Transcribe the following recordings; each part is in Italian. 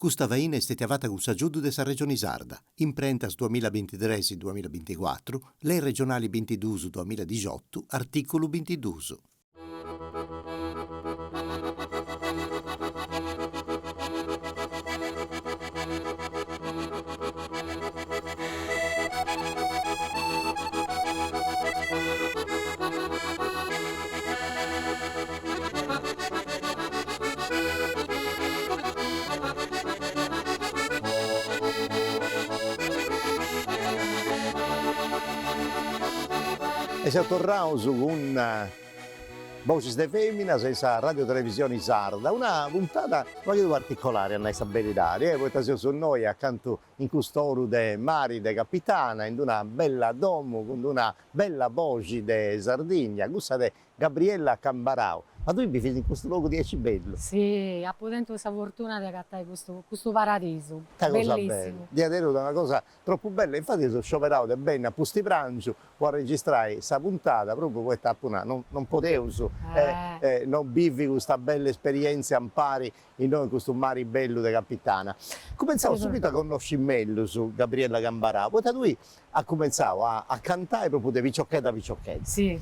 Questa vaina è stata fatta con giudo della regione sarda, imprentas 2023-2024, le regionali 22-2018, articolo 22. E siamo tornati con Voci de Femmina senza Radio Televisione Sarda, una puntata molto particolare a questa bella Italia, poi siamo noi accanto in custoro de Mari de Capitana, in una bella domo con una bella voce de Sardegna, questa de Gabriella Cambarao. Ma tu vivi in questo luogo di bello? Sì, ho avuto questa fortuna di accattare questo paradiso, Bellissimo. bellissimo. Di avere una cosa troppo bella, infatti sono scioperato da bene a posti pranzo, a registrare questa puntata, proprio questa non potevo non vivi questa bella esperienza impari in noi questo mare bello di Capitana. Cominciamo subito a conoscere meglio su Gabriella Cambarao, poi da lui ha cominciato a cantare proprio da picciocchetta a picciocchetta. Sì.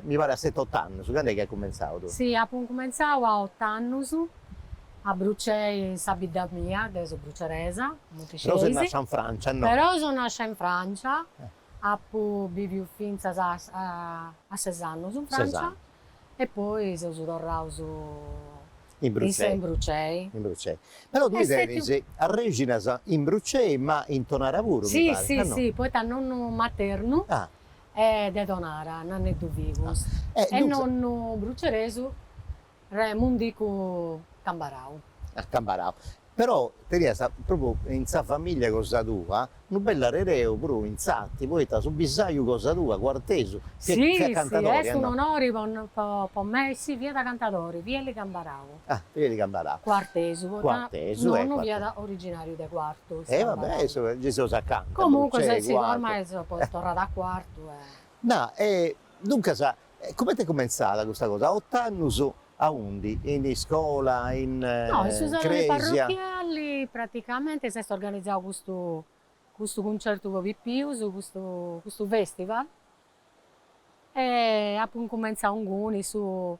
Mi pare a 7-8 anni, su quando è che ha cominciato? Sì, ho cominciato a 8 anni, a Brucei in Sabida mia, adesso Bruceresa, Però sei nata in Francia, no? Però sono nata in Francia, ho vivuto fino a 6 anni in Francia e poi sono tornato in Brucei. In Brucei. Però tu sei a Regina in Brucei, ma in Tonaravuro, sì, mi pare. Sì, no? sì, poi da nonno materno è di Tonara, non è Duvigos. E nonno brucereso, Mundico Cambarao. A Cambarao. Però, Teresa, proprio in sa famiglia cosa tua, un bella rereo, proprio in satti, poi su bisaio cosa tua, quarteso, sì, cantatori, è un onore per me, sì, via da cantatori, via di Cambarao. Ah, via di Cambarao. Quarteso, non via da originario di Quarto. Vabbè, Gesù sa canta. Comunque, sì, ormai sono tornato a Quarto. No, dunque, come ti è cominciata questa cosa? A 8 anni a Undi, in scuola, in no, in Cresia? parrocchiali praticamente si è organizzato questo concerto con Pippius, questo festival e appunto cominciato un su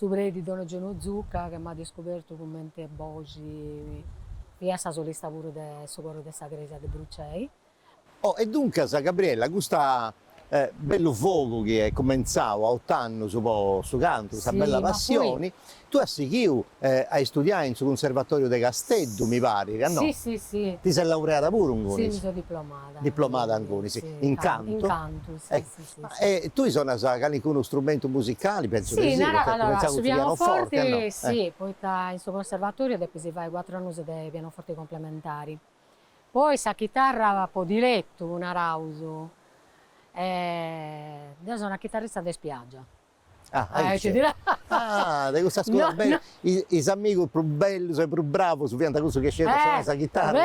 predi Don Eugenio Zucca che mi ha scoperto come voci e essa solista pure del coro della Cresia di Brucei. E dunque, Gabriella, questa bello fuoco che è cominciato a 8 anni su canto, questa bella passione, tu hai studiato in sul conservatorio di Castello, mi pare, no? Sì. Ti sei laureata pure in Sì, mi sono diplomata. Diplomata in Cunisi, in canto? In canto, sì. E tu suoni anche uno strumento musicale, penso che sì, allora, su pianoforte, no? sì, poi in suo conservatorio dopo si fa 4 anni di pianoforte complementari. Poi sa chitarra un po' di letto, una rauso. Io sono una chitarrista di spiaggia. Ci dirà. Di questa scuola bene. I amici più belli, più bravi, su pianta questo che scende suonare questa chitarra.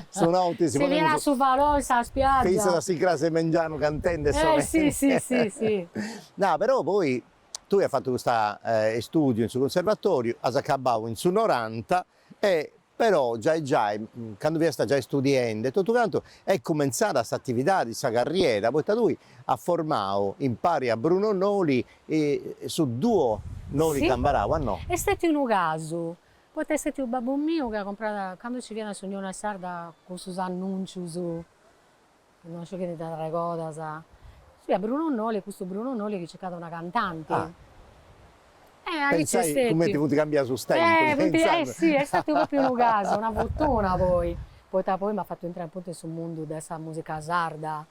Sono altri, si viene su Valoisa a spiaggia. Pensa si crase mangiano cantante. Sì. No, però poi tu hai fatto questo studio in suo conservatorio, hai accabato in su 90 e però già quando vi sta già studiando tutto quanto è cominciata questa attività, questa carriera, poi lui ha formato in pari a Bruno Noli su 2 Noli Cambarao, no? È stato un caso, poi è stato un babbo mio che ha comprato, quando ci viene a Sognona Sarda con questi annunci non so che da ricorda, sì, a Bruno Noli, questo Bruno Noli che cercava una cantante. Pensai come ti potevi cambiare su tempo. Sì, è stato proprio un caso, una fortuna poi. Poi mi ha fatto entrare appunto sul mondo della musica sarda.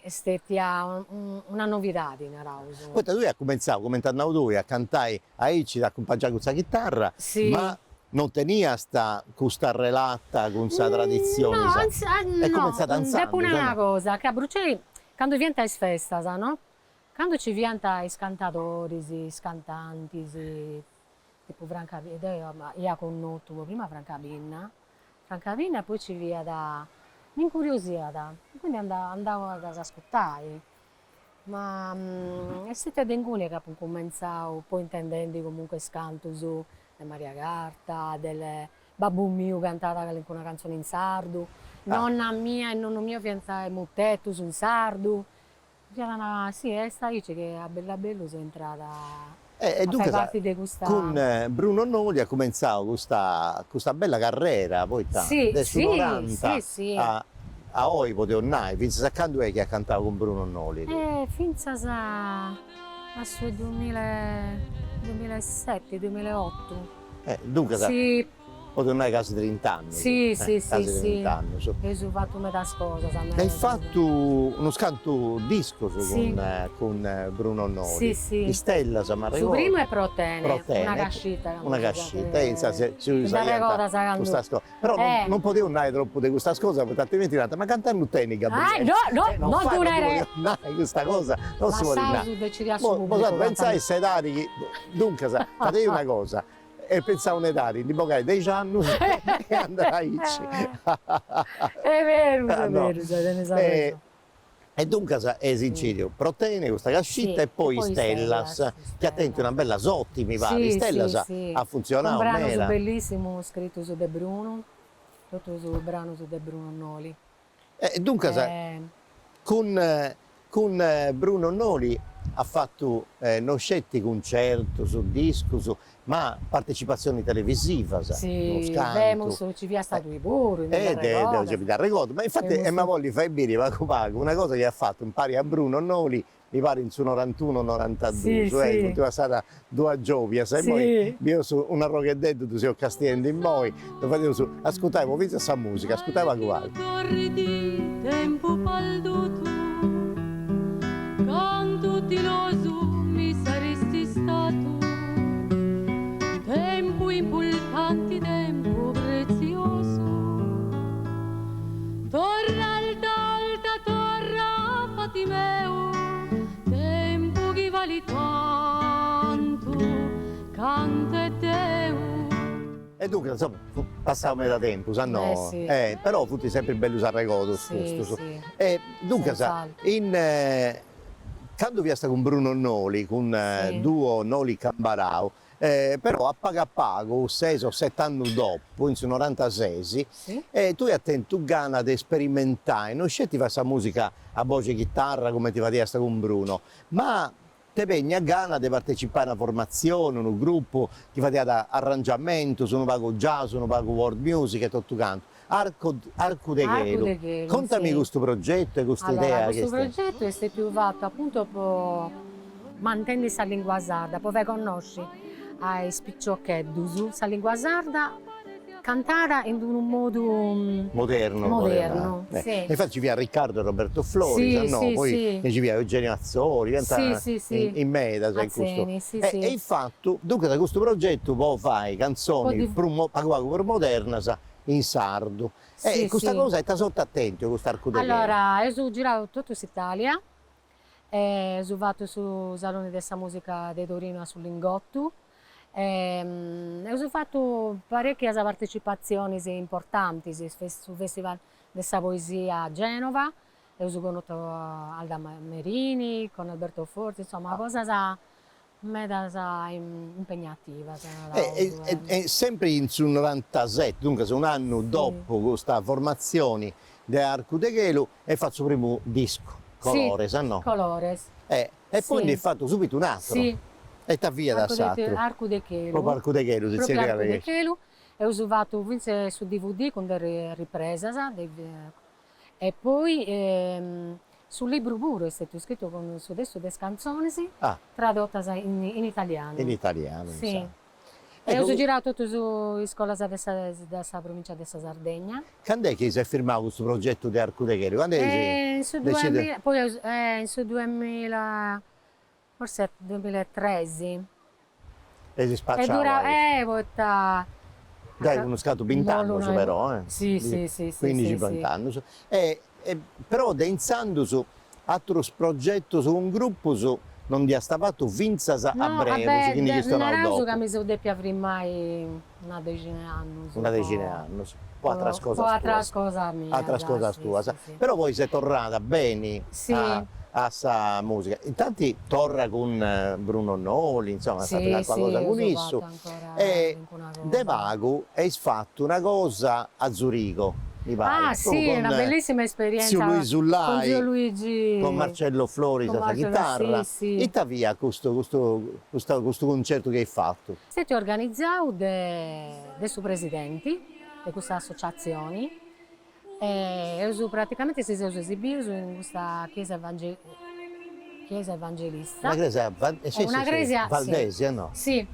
È stata una novità in Arauso. Poi lui ha cominciato, come ti hanno tu, a cantare a Icci, a accompagnare con questa chitarra, ma non tenia questa relata con questa tradizione. No, è cominciata devo una cosa, che a Brucei, quando viene a festa, no? Quando ci viene i cantatori, i cantanti, tipo Franca Pinna, io conosco prima Franca Pinna e poi ci viene da incuriosita, quindi andavo ad ascoltare. Ma è stata dengune che ho cominciato, poi intendendo comunque scanto su Maria Carta, babbo mio cantava con una canzone in sardo, nonna mia e nonno mio cantava mottetto in sardo. Sì, è sta dice che a Bella Bello sei entrata E a dunque, fare parte di questa... con Bruno Noli ha cominciato questa bella carriera, poi Sì, dai sì, 90 sì, sì. a oggi poteva andare, fino a quando è che ha cantato con Bruno Noli? Finza a sui 2007, 2008. Dunque, Sì, poteva andare quasi 30 anni. sì, sì, sì, quasi sì. 30 anni. E ho fatto metà cosa. Hai fatto uno scanto disco Sì. con Bruno Noli. Sì, sì. Di Stella, se mi Su ricordo. primo è Protene, Protene, una cascita. una cascita, pensa se ci usa questa cosa. Però non potevo andare troppo di questa cosa, perché altrimenti ma cantando te, Gabriele. No, non tu ne questa cosa, non si può dire. Pensai se dati, dunque, fatevi una cosa, e pensavo un'età di magari 10 anni e andrai. È vero, è vero, E dunque è sincero, Protene, questa cascita e poi Stellas, che attenti una bella Sotti mi pare, Stellas ha funzionato un brano bene. bellissimo scritto su De Bruno, tutto sul brano su De Bruno Noli. E dunque con Bruno Noli ha fatto non scetti concerto su disco, ma partecipazioni televisive, sì, ci via stato i pure, mi ricordo, ma infatti ma voglio fare bene, una cosa che ha fatto, impari a Bruno Noli, mi pare in su 91-92, sì, sì. tu sei stata due giovia, sai, sì. Poi io su una roba che detto, tu sei un castigliendo in moi, lo facevo su, ascoltavo, visto questa musica, ascoltavo qua. Corri di tempo palduto, con tutti los mi saresti stato, tempo importante, tempo prezioso, torna alta, torna fatti meo, tempo che vali tanto, canta e Deo. E dunque, insomma, passava metà tempo, no? Sì. Però fu sempre bello usare ricordo. Sì. E dunque, quando vi sta con Bruno Noli, con duo Noli Cambarao, però a pago, 6 o 7 anni dopo, in 96, tu hai attento gana di sperimentare, non scetti questa musica a voce chitarra come ti va di sta con Bruno, ma te pegni a gana di partecipare a una formazione, un gruppo che fa da arrangiamento, sono pago jazz, sono pago world music e tutto canto. Arco de Chelo. Contami questo progetto e questa idea. Questo progetto è stato fatto appunto per mantenere la lingua sarda, poi conosci ai spicciocchetti, la lingua sarda cantata in un modo moderno. Sì. Infatti ci via Riccardo e Roberto Flori, poi ci via Eugenio Azzori, in meta, e infatti, dunque da questo progetto poi fai canzoni per moderna in sardo. E questa cosa è sotto attento, questo arco de Allora, io ho girato tutta Italia, ho fatto sul Salone della Musica di Torino sul Lingotto, ho fatto parecchie partecipazioni importanti sul Festival della Poesia a Genova, ho conosciuto Alda Merini, con Alberto Forti, insomma, una cosa impegnativa. E sempre in sul 97, dunque un anno dopo questa formazione di Arco de Chelo, hai fatto il primo disco, Colores, no? Colores. E poi ne hai fatto subito un altro. Sì. E ti avvia da Sartro. Arco de Chelo. Proprio Arco de Chelo, si Proprio Arco de Chelo. E ho fatto su DVD con delle riprese. E poi sul libro pure è stato scritto con su adesso delle canzoni tradotte in italiano. In italiano, sì. E ho girato tutto su scuola della provincia di Sardegna. Quando è che si è firmato questo progetto di Arco de Chelo? Quando è che 2000, poi in 2000, forse 2013. E si spacciava. Dai, uno scatto 20 anni però, Sì. 15-20 anni. Però pensando su altri progetti, su un gruppo non dia stato vinzas a No, breve, vabbè, quindi che stanno non dopo. che mi sono detti avrei mai una decina di anni. Una decina di anni, poi altre cose Altre cose mie. altre cose sì, tue. sì, sì. Però poi sei tornata bene Sì. a sta musica. Intanto torna con Bruno Noli, insomma, è stata qualcosa con ho isso. fatto ancora E una cosa. De Vago hai fatto una cosa a Zurigo, mi pare. Ah sì, Proprio una bellissima esperienza Zio Luigi con Sullai, Zio Luigi. con Marcello Flori, con la Marcello, chitarra. sì, sì. E ta via questo concerto che hai fatto. Siete organizzati da suoi presidenti di queste associazioni e praticamente si sono esibiti in questa chiesa evangelista. Una chiesa Una chiesa, Valdesia, no? Sì.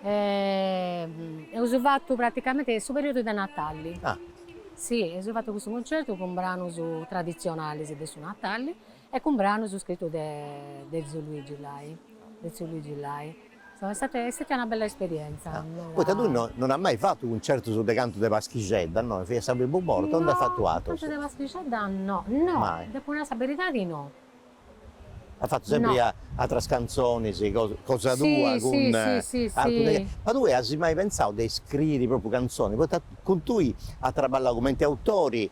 E ho fatto praticamente il periodo di Natale. Ah, Sì, ho fatto questo concerto con brani tradizionali di su Natale e con brani scritto da Zio Luigi Lai. È stata una bella esperienza. poi tu non ha mai fatto un concerto sul decanto di Paschicedda, no? Fai sempre morto, non hai fatto altro. No, della Paschicedda no, Mai. dopo una verità di no. Ha fatto sempre No. altre canzoni, sì, cosa Sì, tua, sì, con sì, alcune- sì. Ma tu hai mai pensato di scrivere proprio canzoni? Poi con tu ha lavorato come autori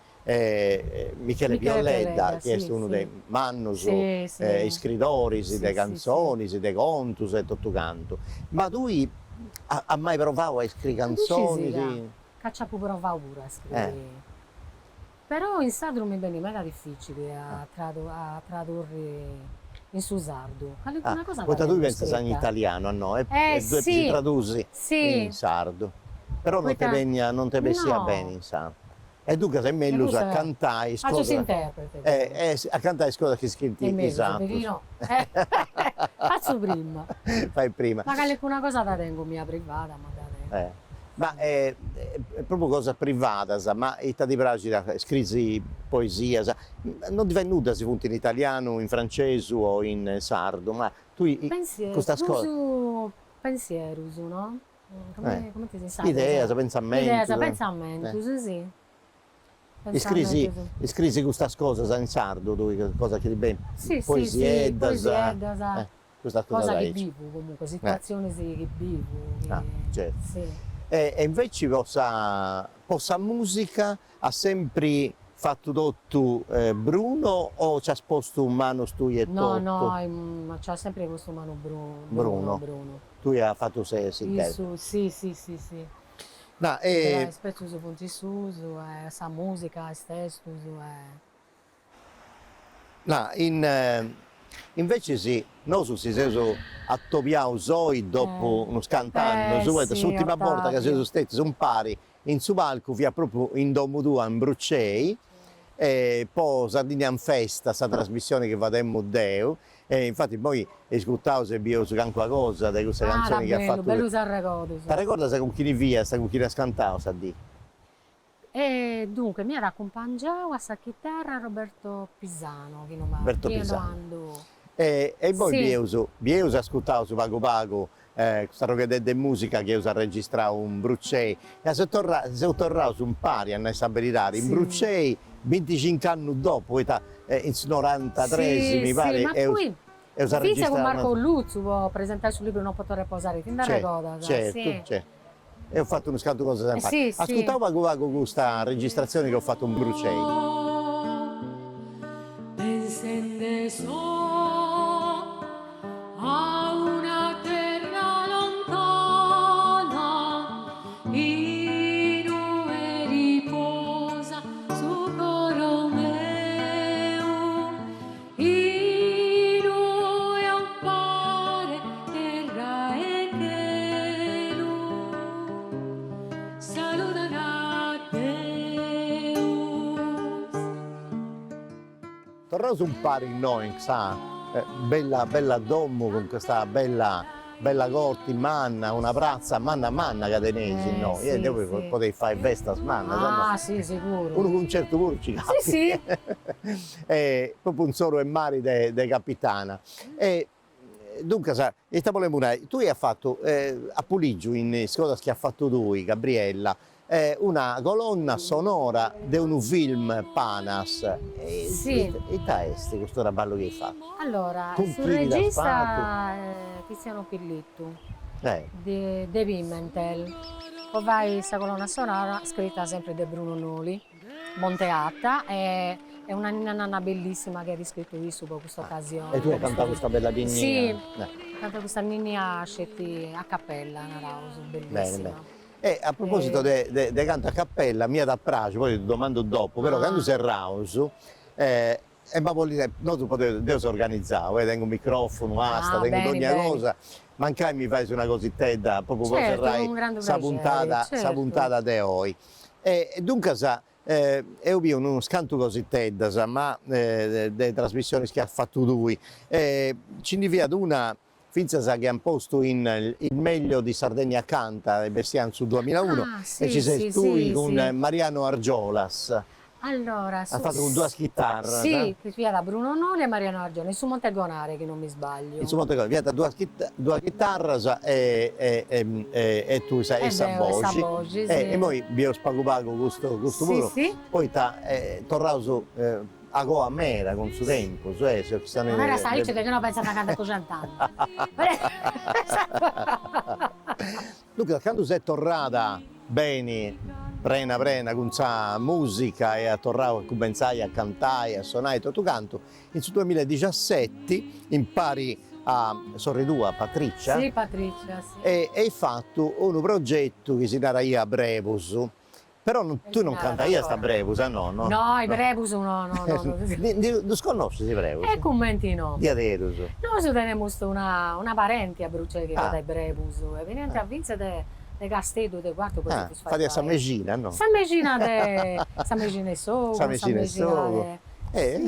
Michele Piolledda, che è sì, uno sì. dei Mannus, Sì, sì. scrittori Sì, di sì, canzoni, di contus e tutto canto. Ma tu ha mai provato a scrivere canzoni? Sì? Caccia provavo pure a scrivere. Però in sardo non mi veniva, era difficile a tradurre in su sardo. Una cosa Poi tu l'avevo pensi in scritta. italiano, no? E due Sì, si traduci sì. in sardo. Però non Poi non te pensi no. bene in sardo. E tu che sei meglio questo a è- cantare, Faccio si interprete. a cantare scuola che scritti È meglio, esatto. perché no. Faccio prima. Fai prima. Magari una cosa la tengo mia privata, magari. Ma è proprio cosa privata, sa, ma ti piace scrivi poesia, sa, non ti venuta se punti in italiano, in francese o in sardo, ma tu Pensiero, questa cosa, pensiero, no? Come ti si idea, pensamento, Idea, pensamento, sì. e scrivi questa cosa in sardo, tu, cosa che ti bene, Sì, poesiedda, poesiedda, questa cosa cosa che là. vivo comunque, situazioni che vivo. Ah, certo. Sì. E invece possa musica ha sempre fatto tutto Bruno o ci ha sposto un mano tu e No, tutto? ma c'ha sempre questo mano Bruno. Tu hai fatto sei Isso, sì, sì, sì, sì. No, Spesso su punti su, sa musica, stesso, no, invece sì, noi si siamo attoppiati soi dopo uno scantano, sì, l'ultima volta che Ottavio. siamo stati sono pari in su palco, via proprio in domo tua, in Brucei, e poi Sardinia in festa, questa trasmissione che facciamo Deo, e infatti poi ascoltavo se vi su qualcosa di queste canzoni che ha fatto. bello si ricordo. Ti ricorda se con chi ne via, se con chi ne scantava, sa di? E dunque mi era accompagnato a sta chitarra Roberto Pisano, che non Roberto che Pisano. ando- E poi Sì. Bieuso ascoltavo su Pago Pago, questa roba di musica che usa registrare un Brucei, e sono tornato su un pari a stabilire in Sì. Brucei 25 anni dopo, in 93 Sì, mi pare, sì, ma poi e usa Fizia con registrare Marco Luzzu può presentare sul libro Non poter riposare, ti andare ricorda? certo, Sì. certo. E ho fatto uno scanto cosa sempre. Sì, sì. Ascoltavo Pago Pago con questa registrazione che ho fatto un Brucei. Encende so a una terra lontana in cui riposa su coro meu in cui appare terra e cielo salutarà Deus. Tornavo su un pari in noi, sa, bella domo con questa bella corte in manna, una prazza manna cadenesi in noi. Sì, E poi sì. potevi fare festa manna, Ah, sì, sicuro. uno con un certo pure ci capi. Sì, Proprio un solo e mari de capitana. E dunque, sa, tu hai fatto a Puligio in scuola che ha fatto lui, Gabriella, una colonna sonora di un film Panas. Sì. I testi, questo raballo che hai fatto. Allora, Con sul chi l'ha regista fatto? Tiziano Pillittu Eh, di Pimentel. Poi vai questa colonna sonora scritta sempre da Bruno Noli, Monteatta, è una ninna nanna bellissima che ha riscritto io su questa occasione. e tu hai cantato questa bella dignità. Sì, canto questa ninna scetti a cappella, una rausa, bellissima. Bene, bene. E a proposito di canto a cappella, mi ha da prazo, poi ti domando dopo, però quando sei rauso, e ma vuol dire, noi devo organizzare, tengo un microfono, asta, tengo bene, ogni bene. cosa, mancai mi fai una cositetta, proprio Certo, cosa un grande sa puntata, piacere, sa puntata di oggi. E dunque, io vi uno scanto cositetta, ma delle trasmissioni che ha fatto lui, ci inviato una finza che hanno posto il meglio di Sardegna Canta, e Bestian su 2001, Sì, e ci sei sì, tu sì, con sì. Mariano Argiolas. Allora, Ha fatto con due chitarre. Sì, che via da Bruno Noli e Mariano Argione, su Montegonare, che non mi sbaglio. Insomma, via due chitarre e tu sai, e sa voci. voce, sì. E poi vi ho spagupato questo Sì, muro. sì. Poi tornato su a go a mera con suo tempo, cioè se stanno Non era Salice perché non pensa a cantare con Giantano. Dunque, quando sei tornata bene, prena, con sa musica e a tornare a cominciare a cantare, a suonare tutto canto, in 2017 impari a sorridua Patricia Sì, Patrizia, sì. e hai fatto un progetto che si chiama a Brevus. Però tu non cantai a sta Brevus, no? No, i Brebus no. Non sconosci i Brevus? E commenti no. Di Aderus. Noi teniamo una parente a Bruce che Ah. va dai Brebus e venite a Vince de Castello de quarto così tu Fate a San Megina, no? San Megina e Sogo, San Megina e Sogo.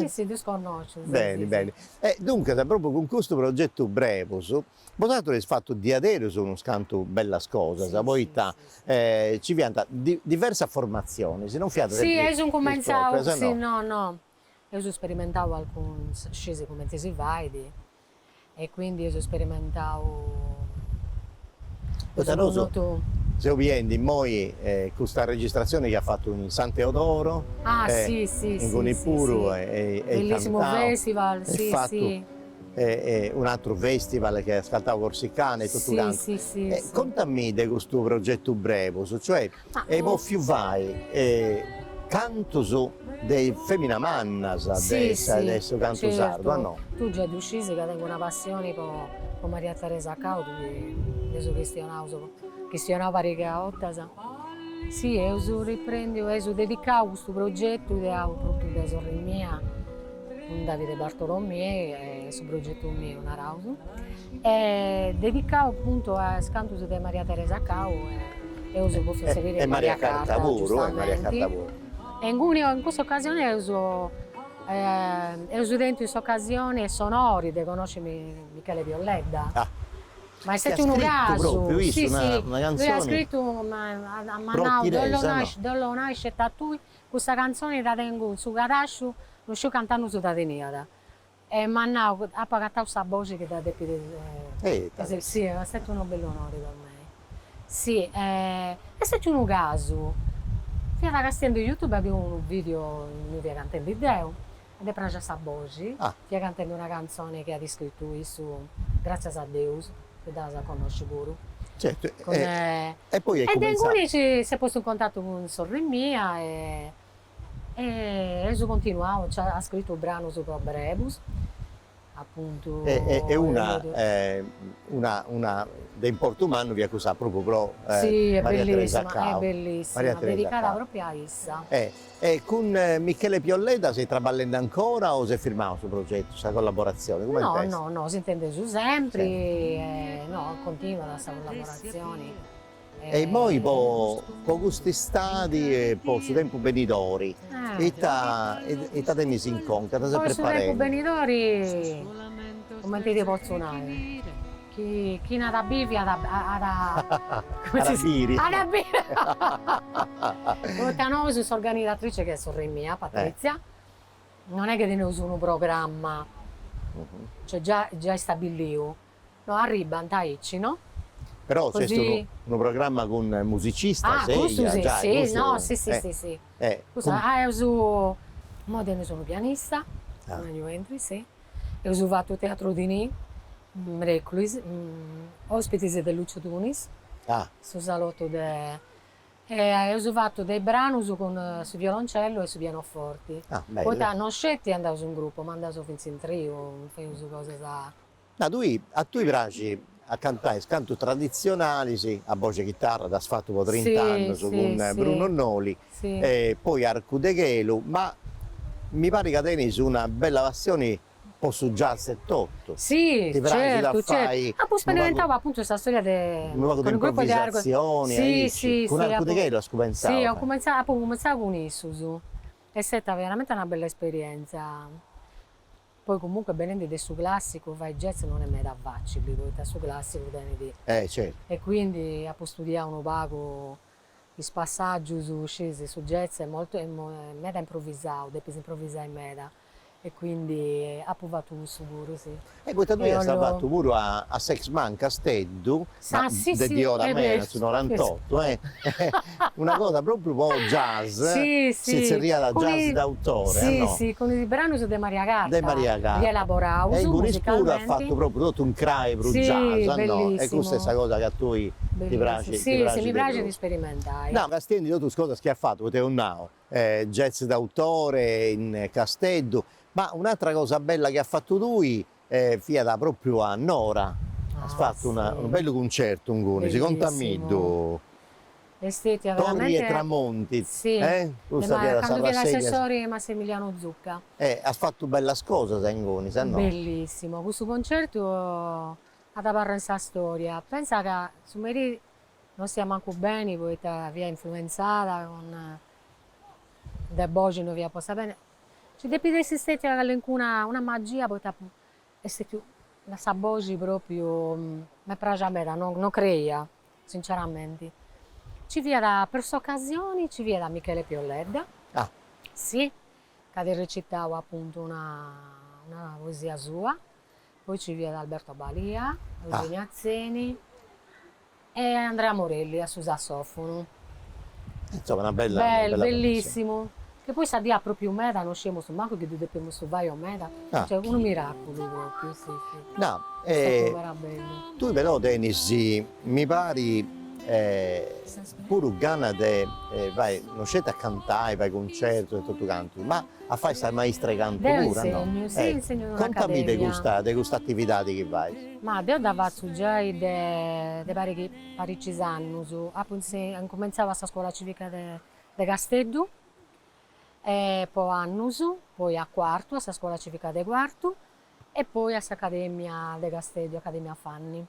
Sì, tu sconosci. Bene, bene. Dunque, proprio con questo progetto Brevus, votato il fatto di aderire su uno scanto bella cosa, Sì, poi sì, ci viene diverse formazioni, se non fiato Sì, io sono cominciato, se sì, no. no. Io ho sperimentato alcune scese come si vai e quindi io ho sperimentato Tanoso, tu. se vieni, poi questa registrazione che ha fatto in San Teodoro, Ah, sì, in Gunipuru, sì. e Bellissimo cantavo, festival, e sì, fatto, sì. un altro festival che ha scaltato Corsicana e tutto Sì, canto. sì, sì. Contami di questo progetto Brevus, cioè, e mo più vai, canto su dei femmina mannas, adesso canto certo. sardo, no? Tu già uscisi che tengo una passione con Maria Teresa Caudo, che sono cristianao parecchie volte. Sì, io riprendo, io dedicato questo progetto proprio da sorella mia, con Davide Bartolomei, questo progetto mio, una rausa, e dedicato appunto a canto di Maria Teresa Caudo e uso per seguire E Maria Carta, Cartavuro, e Maria giustamente. Cartavuro. E in questa occasione uso dentro questa occasione sonori, di conoscere Michele Violedda. Ah, Ma è che ha stato un scritto caso. proprio, visto, Sì, una sì. canzone? Lui ha scritto a Manau, Dollo nasce Tatui, questa canzone la tengo su Gadascio, non sto cantando su Tateniada. E Manau ha pagato questa voce che da sì, è stato un bel onore per me. Sì, è stato un caso. Fino a castendo YouTube abbiamo un video in cui cantando il Deo ed è proprio questa voce, fino cantando una canzone che ha descritto su Grazie a Deus, che da la conosci pure. Certo, Con, e poi è ed in cominciato. cui si è posto in contatto con sorella mia e io continuavo, ha scritto un brano su Brebus, appunto. È una dei Portumano vi accusa proprio sì, è Maria Teresa bellissima, Cao. è bellissima, Maria Teresa dedicata Cao. proprio a essa. E con Michele Piolleda sei traballando ancora o sei firmato sul progetto, questa collaborazione? Come No, si intende su sempre, no, continua questa collaborazione. E poi con questi stadi e poi su tempo benitori, e ta tenisi in conca, ta Poi sempre su tempo preparando. benitori, come ti posso dire? Chi non ha bivi come si Arabiri. Perché noi sono organizzatrice che è sorella mia, Patrizia, non è che ne uso un programma, cioè già è stabilito, no, arriva, antaici, no? Però c'è stato Così. un programma con musicista, Ah, questo sì, già, sì, questo- no, sì, sì, sì, sì. Questo, io sono, mo sono pianista, Ah. non entri, sì. Io ho fatto teatro di Nì, Mrecluis, ospiti di Lucio Tunis, ah, su salotto de... E ho fatto dei brani su violoncello e su pianoforti. ah, Poi bello. non scelti andavo su un gruppo, ma andavo fin in trio, fai su cose da... No, a tu piace a cantare canto tradizionali, sì, a voce chitarra, da sfatto per 30 anni, Sì, con sì, Bruno sì, Noli, sì. e poi Arco de Chelo, ma mi pare che tenis una bella passione un po' su jazz e tutto. Sì, Ti piace da certo, certo. fare Ah, poi un sperimentavo appunto questa storia po' di con il gruppo di Argo. improvvisazioni, Sì, sì, con sì. Arco de Chelo ho Sì, ho cominciato. cominciato con Isuzu. È stata veramente una bella esperienza. Poi comunque venendo da su classico, fai jazz non è mai da facile, poi da su classico vieni di... Certo. E quindi ho studiato un poco i passaggi su scesi su jazz, è meta improvvisato, devo improvvisare in meta. E quindi ho provato sicuro, sì. E poi tu E hai salvato allora... pure a Sex Man Casteddu, ma Sì, di sì, ora è meno, vero. su 98, una cosa proprio un po' jazz, Sì, si sì. ria da Con jazz i- d'autore, Sì, no? sì, con i brani di Maria Carta. De Maria Carta. Rielaborato E Gunis pure ha musicalmente. fatto proprio tutto un cry pro Sì, jazz, no? E bellissimo. questa è questa cosa che a tu ti Bellissimo. piace, Sì, sì, mi di piace più. di sperimentare. No, Castendi, tu cosa che ha fatto? Poteva un now, jazz d'autore in Casteddu, ma un'altra cosa bella che ha fatto lui, fiata proprio a Nora, ha fatto Sì. un bello concerto, un Gunis, con Bellissimo. Tamiddu, Estetica Torri e veramente... Tramonti, Sì, Questa fiata quando viene Sarrasegna, l'assessore Massimiliano Zucca. ha fatto bella cosa in Gunis, no? Bellissimo, questo concerto ha da parlare questa storia. Pensa che su Meri non stiamo manco bene, poi via influenzata con da voce non via posta bene. Ci deve essere una magia, poi è stata una sa voce proprio, mi piace a me, non crea, sinceramente. Ci viene per occasioni, ci viene da Michele Piolledda, Ah, sì, che recitava appunto una poesia sua, poi ci viene da Alberto Balia, Eugenia Azzeni e Andrea Morelli a sul sassofono. insomma una bella formazione. Bellissimo. Che poi sa di proprio meta, non scemo su manco che dobbiamo su vai a meta. Ah. Cioè un miracolo proprio, sì, sì. No, Era bello. tu però Denisi, mi pari pure gana de vai, non siete a cantare, vai a concerto e tutto canto, ma a fare sta maestra di canto Io pure, no? insegno, sì, insegno in Contami un'accademia. di questa attività di che vai. Ma io da faccio già de parecchi anni, cominciavo a scuola civica de Casteddu, e poi poi a quarto, a scuola civica de quarto, e poi a accademia de Casteddu, Accademia Fanni.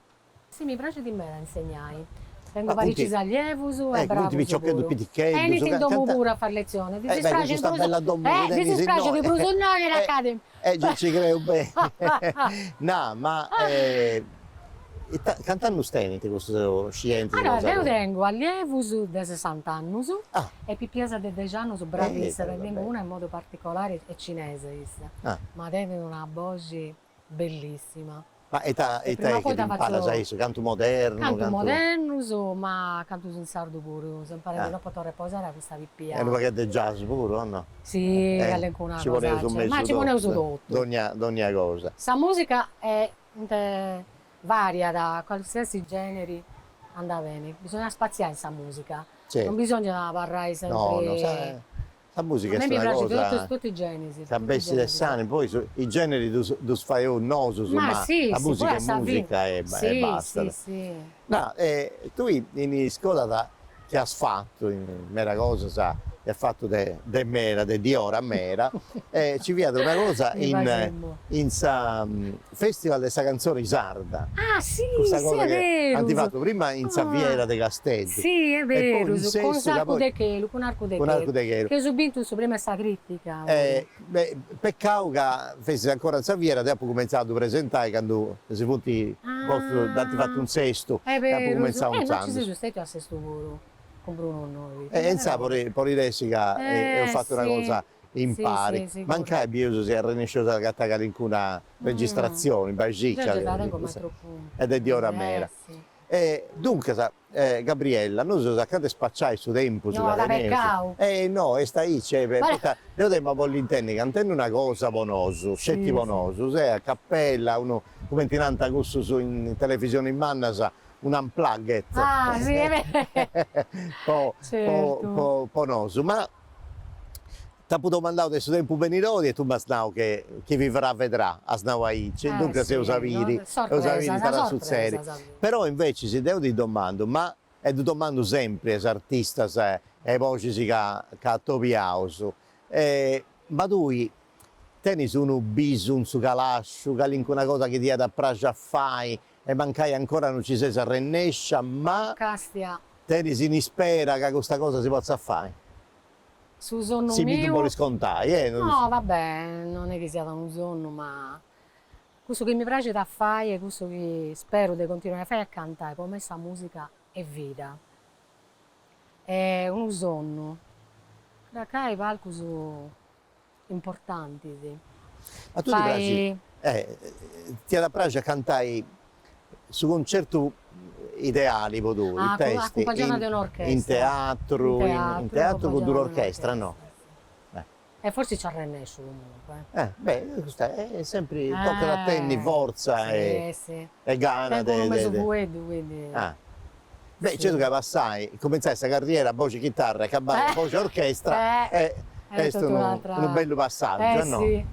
Sì, mi piace di me da insegnare. Tengo parecchi allievi e bravo ti picciocchi pure. piticchetti, E inizio in domo pure a fare lezioni. Ti dispiace sta bella domo, ti dispiace di Brusognoli all'Accademia. già ci creo bene. No, ma cantando steniti questo scienze. Allora, io tengo allievi di 60 anni Ah. e pippiesa di 10 anni, sono bravissima, vabbè. tengo una in modo particolare, è cinese, Ah. ma tengo una voce bellissima. Ma età prima che o ti poi da impara, faccio- sai, su canto moderno, Canto moderno, ma canto in sardo pure, se imparo Ah. di non poter riposare a questa pippia. è una che è jazz pure, o no? Sì, è una ci vuole cosa, su mezzo ma ci vuole su tutto, tutto. d'ogni cosa. Questa musica è varia da qualsiasi genere, anda bene, bisogna spaziare in questa musica, Sì. non bisogna parlare sempre... No, la musica A me è mi una piace cosa tutti i generi. che abbessi del sani, poi i generi tu fai un noso, Ma ma sì, la sì, musica poi è sa musica e sì, basta. Sì, sì. No, tu in scuola che hai fatto, in mera cosa, sa, che hai fatto de mera, di ora a mera, ci vedo una cosa Mi facemmo. in sa festival della canzone sarda. Ah sì, Questa sì, cosa è che vero. hanno fatto prima in Saviera de Castelli. Sì, è E poi vero, in con sesto, Arco poi- de Chelo, con Arco de con Arco de Chelo. Che ho subito su prima questa critica. Peccato che fesi ancora in Saviera, dopo ho cominciato a presentare quando si punti dati fatto un sesto, È dopo vero, cominciavo un non ci sei santo. giusto a sesto volo, con Bruno noi. E in sapore poi ressica ho fatto una sì. cosa impari. Sì, Manca io si è rinesciuta a cattare in una registrazione, in Già Bajicca, già tengo ma troppo. ed è di ora mera. Sì. Dunque, Gabriella, noi siamo saccate spacciare su tempo, su No, da Cadeneusi. peccao. No, e sta lì, cioè, Ma- noi dobbiamo vogl'intendere, cantando una cosa bonoso, scetti Sì, bonoso, a cappella, uno, come ti nanta questo in televisione in Mannasa, un unplugged. Ah, sì, è vero. Certo. Po' noso, ma ti ho domandato adesso tempo venirodi e tu mi hai che chi vivrà vedrà, a snauaici, dunque se Sì, usaviri, no? Sorpresa, una sarà sul serio. sorpresa, sapete. Però invece se devo ti domando, ma e ti domando sempre as artistas e voci che ha topiato, ma tu teni un bisogno su calascio, che una cosa che ti ha da pragia a fare e mancai ancora non ci sei a rennescia, ma Castia, teni in spera che questa cosa si possa fare. su sonno Sì, mi tu mio... vuoi scontare, No, vabbè, non è che sia da un sonno, ma questo che mi piace da fare e questo che spero di continuare a fare è cantare, per me questa musica è vita, è un sonno. Da qua i palchi sono importanti, sì. Ma tu ti piaci, ti da piace cantare su concerto ideali, tu, i testi, accompagnato da un'orchestra. in teatro, in teatro con l'orchestra, no? E forse ci arrennesco comunque. Questa è sempre tocca da tenni, forza sì. e gana. Tengo un mese fuedo, quindi... Beh, certo che passai, cominciai questa carriera a voce chitarra, che a voce orchestra, è tutta un bello passaggio, no? Sì.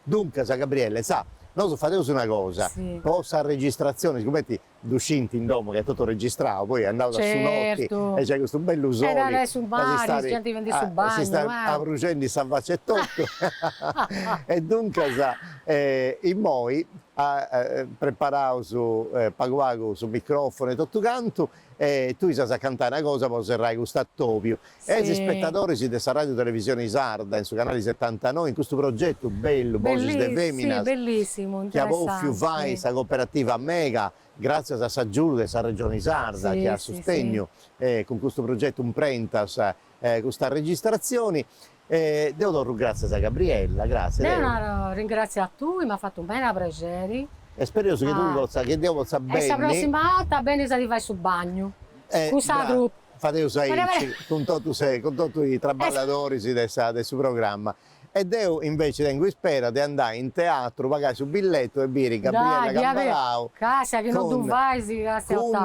Dunque, Gabriele, sa, noi facciamo una cosa, Sì. posa registrazione, siccome ti uscinti in domo che è tutto registrato, poi andavo da Certo. Sunotti e c'è questo bello sole. Adesso un bagno, gente vende sul bagno. Si sta abrucendo i salvacettotto. E dunque, in moi preparato su paguago su microfono e tutto canto, e tu sai a cantare una cosa, poi sarai gustato più. Sì. E gli spettatori di questa radio televisione Isarda, su canale 79, in questo progetto bello, Voces de Feminas, sì, bellissimo, che a interessante. più vai, questa cooperativa mega, grazie a Saggiù della regione Isarda, Sì, che ha sì, sostegno con questo progetto un Prentas, questa registrazione. Devo dare grazie a Gabriella, grazie. Ringrazio a tu, mi ha fatto un bene piacere. E spero che tu possa, che Dio possa bene. E la prossima volta bene se ti fai sul bagno. Scusa, gruppo. Fate con tutti i traballatori del suo programma. E Deo invece tengo spera di andare in teatro, pagare sul biglietto e bere Gabriella Cambarao. Casa che non tu vai, si con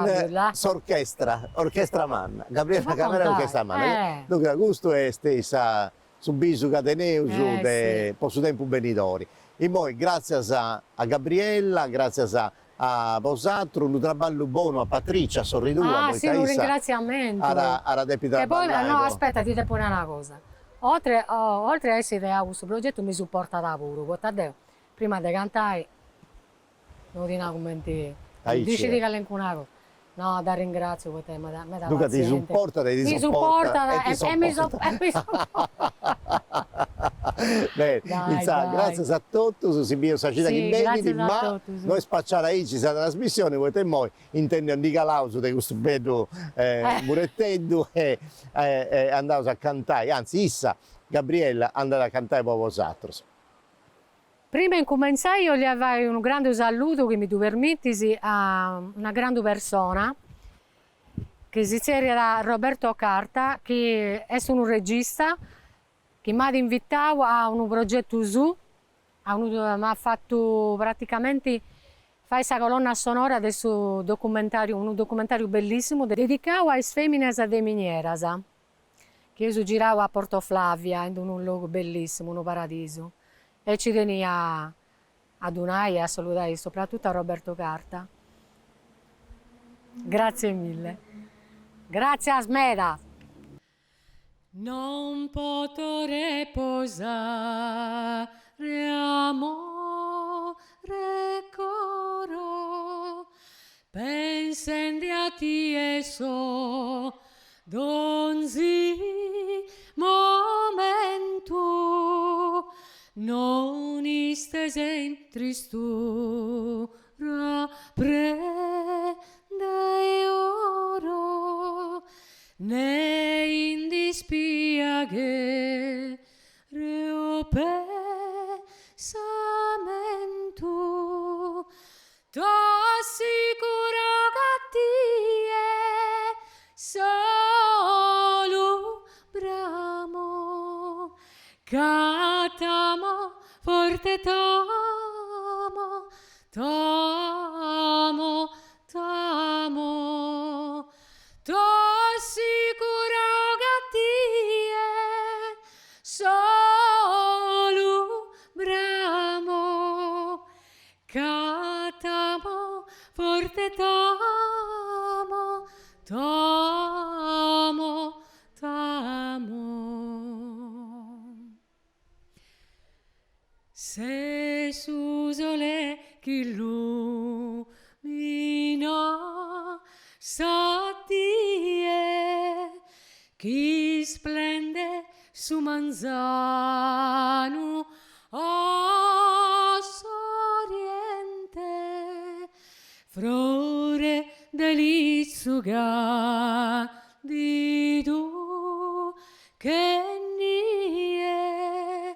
orchestra manna. Gabriella Cambarao orchestra manna. Dunque, gusto è stessa su bisu Cadeneusu, posso tempo benitori. E poi grazie a Gabriella, grazie a Bosatro, un traballo buono a Patricia Sorridua. Sì, un ringraziamento. E poi, no, aspetta, ti devo dire una cosa. Oltre a essere a questo progetto mi supporta da pure, perché prima di cantare non ti commenti, dici di che una cosa. No, da ringrazio per te, mi da Dunque ti supporta e ti supporta. E mi supporta. Bene, grazie a tutti, si mio sacita che bene, ma noi spacciare ahí ci sarà la trasmissione, voi te moi intendo di calauso di questo bello murettello e andavo a cantare, anzi issa, Gabriella, andava a cantare per vosaltro. Prima di cominciare io gli avrei un grande saluto che mi tu permetti a una grande persona che si chiama Roberto Carta, che è un regista che mi ha invitato a un progetto su, mi ha fatto praticamente fare questa colonna sonora del suo documentario, un documentario bellissimo dedicato alle femmine de Minieras, che io giravo a Porto Flavia, in un luogo bellissimo, un paradiso. E ci tenia a donare e a salutare soprattutto a Roberto Carta. Grazie mille. Grazie a Smeda. Non potrei posare amore coro, pensando a ti e so, donzi momento, non istesen tristura prende oro, ne in dispiaghe reo pensamento, t'assicuro che ti Catamo, forte tamo, tamo, tamo, to sicuro gattie, solo bramo, catamo, forte tamo, tamo, tamo. Se s'usole chi illumina satie, chi splende su Manzano a Soriente, frore delizzuga di tu che nie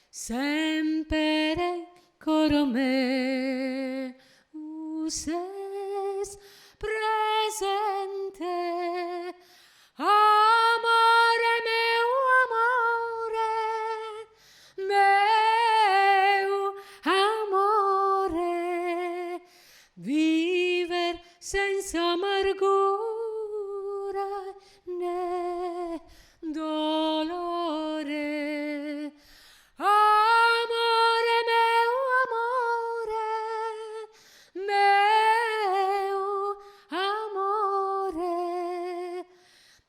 sempre coro me uses presente, amore meu amore, viver senza amargura né dolore. Amore meu amore,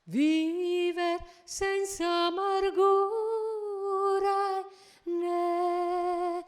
viver senza amargura né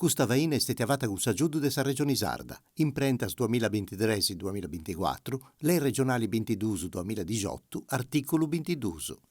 Questa veina è stata fatta con s'aggiudo della regione Sarda, imprentas 2023-2024, le regionali 22-2018, articolo 22.